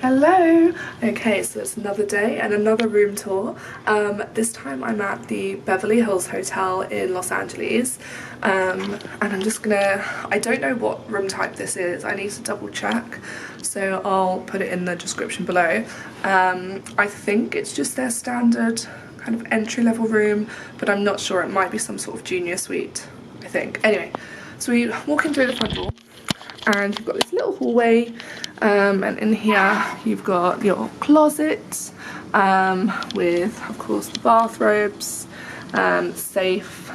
Hello! Okay, so it's another day and another room tour. This time I'm at the Beverly Hills Hotel in Los Angeles. And I'm just gonna, I don't know what room type this is, I need to double check, so I'll put it in the description below. I think it's just their standard kind of entry-level room, but I'm not sure, it might be some sort of junior suite, I think. Anyway, so we walk in through the front door, and you've got this little hallway, and in here you've got your closet with, of course, the bathrobes, safe,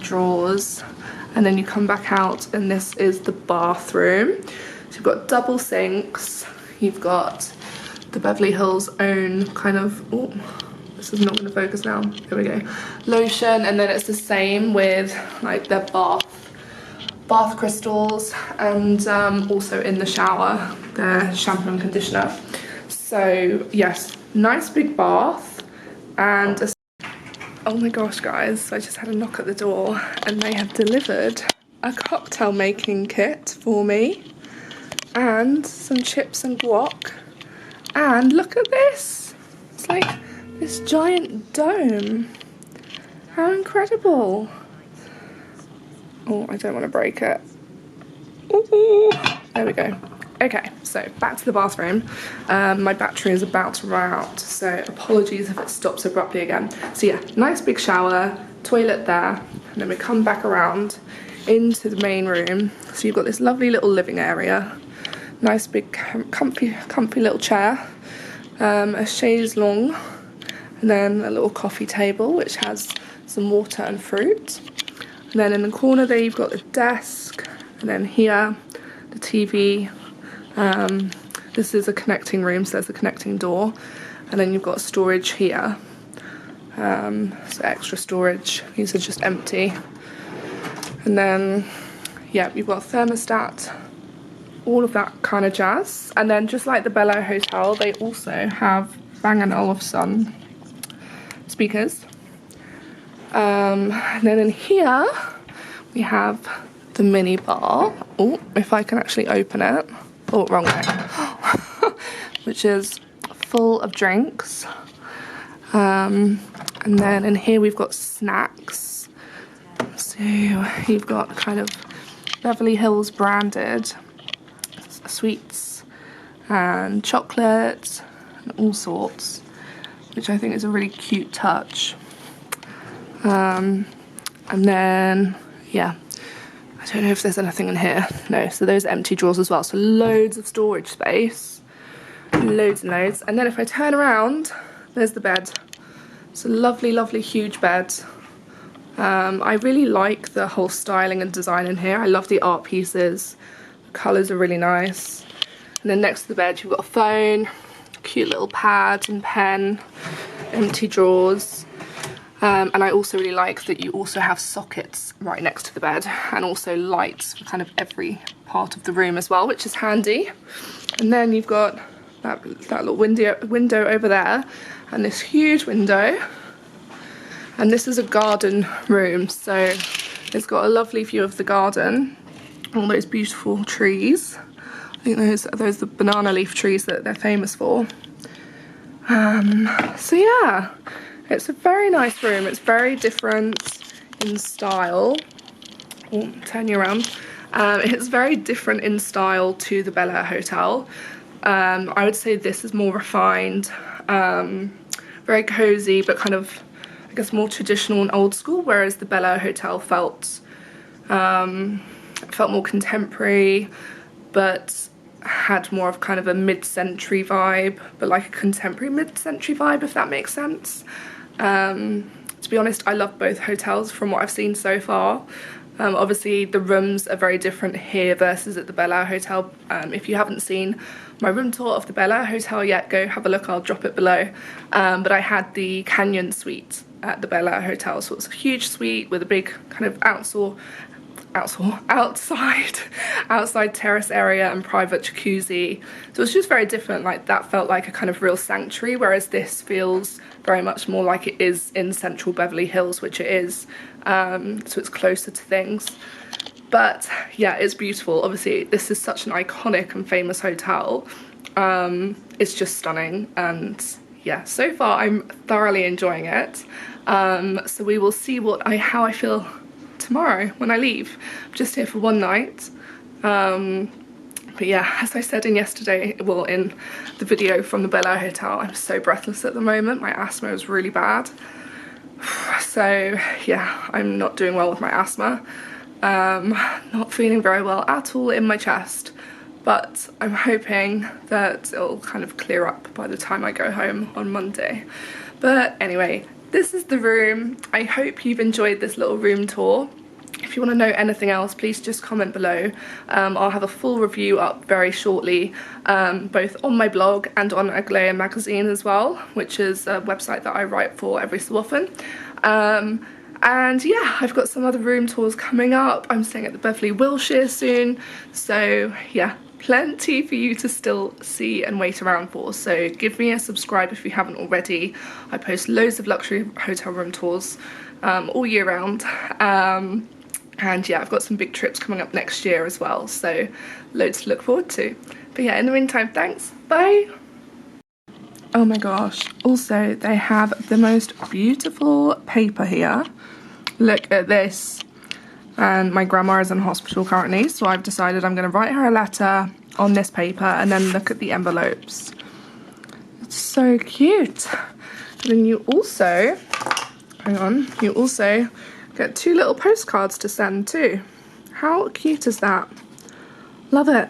drawers, and then you come back out and this is the bathroom. So you've got double sinks, you've got the Beverly Hills own kind of, oh, this is not going to focus now, there we go, lotion, and then it's the same with like their bath crystals, and also in the shower their shampoo and conditioner. So yes, nice big bath. And oh my gosh guys, I just had a knock at the door and they have delivered a cocktail making kit for me and some chips and guac, and look at this, it's like this giant dome. How incredible. Oh, I don't want to break it. Ooh, there we go. Okay, so back to the bathroom. My battery is about to run out, so apologies if it stops abruptly again. So yeah, nice big shower, toilet there, and then we come back around into the main room. So you've got this lovely little living area, nice big comfy little chair, a chaise longue, and then a little coffee table which has some water and fruit. And then in the corner there you've got the desk, and then here the TV. This is a connecting room, so there's a connecting door, and then you've got storage here, so extra storage. These are just empty. And then yeah, you've got a thermostat, all of that kind of jazz. And then just like the Bel Air Hotel, they also have Bang & Olufsen speakers. And then in here we have the mini bar. Oh, if I can actually open it. Oh, wrong way. Which is full of drinks. And then in here we've got snacks. So you've got kind of Beverly Hills branded sweets and chocolate and all sorts, which I think is a really cute touch. And then yeah, I don't know if there's anything in here. No, so those empty drawers as well, so loads of storage space, loads and loads. And then if I turn around, there's the bed. It's a lovely huge bed. I really like the whole styling and design in here. I love the art pieces, the colours are really nice. And then next to the bed you've got a phone, cute little pad and pen, empty drawers. And I also really like that you also have sockets right next to the bed, and also lights for kind of every part of the room as well, which is handy. And then you've got that little window over there, and this huge window. And this is a garden room, so it's got a lovely view of the garden, all those beautiful trees. I think those are the banana leaf trees that they're famous for. So yeah, it's a very nice room. It's very different in style. Oh, turn you around. It's very different in style to the Bel Air Hotel. I would say this is more refined, very cozy, but kind of, I guess, more traditional and old school, whereas the Bel Air Hotel felt more contemporary, but had more of kind of a mid-century vibe, but like a contemporary mid-century vibe, if that makes sense. To be honest, I love both hotels from what I've seen so far. Obviously the rooms are very different here versus at the Bel Air Hotel. If you haven't seen my room tour of the Bel Air Hotel yet, go have a look, I'll drop it below. But I had the Canyon suite at the Bel Air Hotel, so it's a huge suite with a big kind of outside terrace area and private jacuzzi. So it's just very different. Like, that felt like a kind of real sanctuary, whereas this feels very much more like it is in central Beverly Hills, which it is. So it's closer to things. But yeah, it's beautiful. Obviously this is such an iconic and famous hotel. It's just stunning, and yeah, so far I'm thoroughly enjoying it. So we will see how I feel tomorrow when I leave. I'm just here for one night. But yeah, as I said in the video from the Bel Air Hotel, I'm so breathless at the moment. My asthma is really bad. So yeah, I'm not doing well with my asthma. Not feeling very well at all in my chest. But I'm hoping that it'll kind of clear up by the time I go home on Monday. But anyway, this is the room. I hope you've enjoyed this little room tour. If you want to know anything else, please just comment below. I'll have a full review up very shortly, both on my blog and on Aglaia magazine as well, which is a website that I write for every so often. And yeah, I've got some other room tours coming up. I'm staying at the Beverly Wilshire soon, so yeah, plenty for you to still see and wait around for. So give me a subscribe if you haven't already. I post loads of luxury hotel room tours all year round. And yeah, I've got some big trips coming up next year as well, so loads to look forward to. But yeah, in the meantime, thanks, bye! Oh my gosh, also they have the most beautiful paper here. Look at this. And my grandma is in hospital currently, so I've decided I'm going to write her a letter on this paper and then look at the envelopes. It's so cute. And then you also, you also get 2 little postcards to send too. How cute is that? Love it.